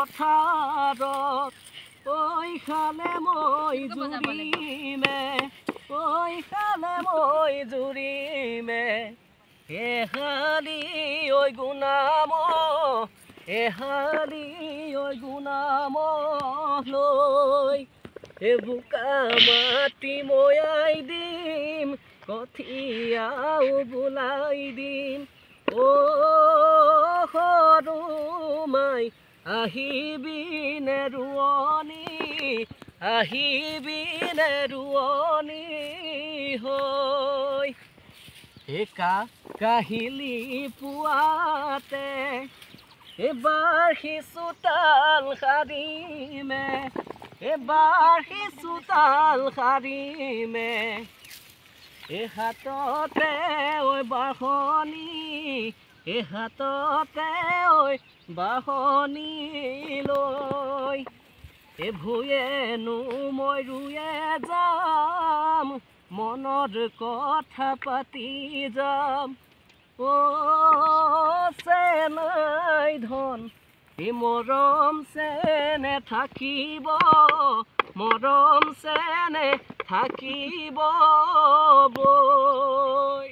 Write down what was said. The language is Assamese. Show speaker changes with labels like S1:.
S1: পথাৰত ঐ খালে মই জুৰিমে ঐ খালে মই জুৰিমে এহালি ঐ গুণাম এহালি ঐ গুণাম লৈ বোকা মাটি ময়াই দিম কঠিয়াও বোলাই দিম সৰু মাই আহিবিনে ৰোৱনী আহিবিনে ৰোৱনী হৈ কাহিলি পুৱাতে এবাৰ সিচোতাল সাৰিমে এবাৰ সিচোতাল সাৰিমে হাততে ঐ বাঢ়নি হাততে ঐ বাঢ়নি লৈ ভূঞেনো মই ৰুয়ে যাম মনৰ কথা পাতি যাম চেনাই ধন মৰম চেনে থাকিব মৰম চেনে থাকিব বৈ।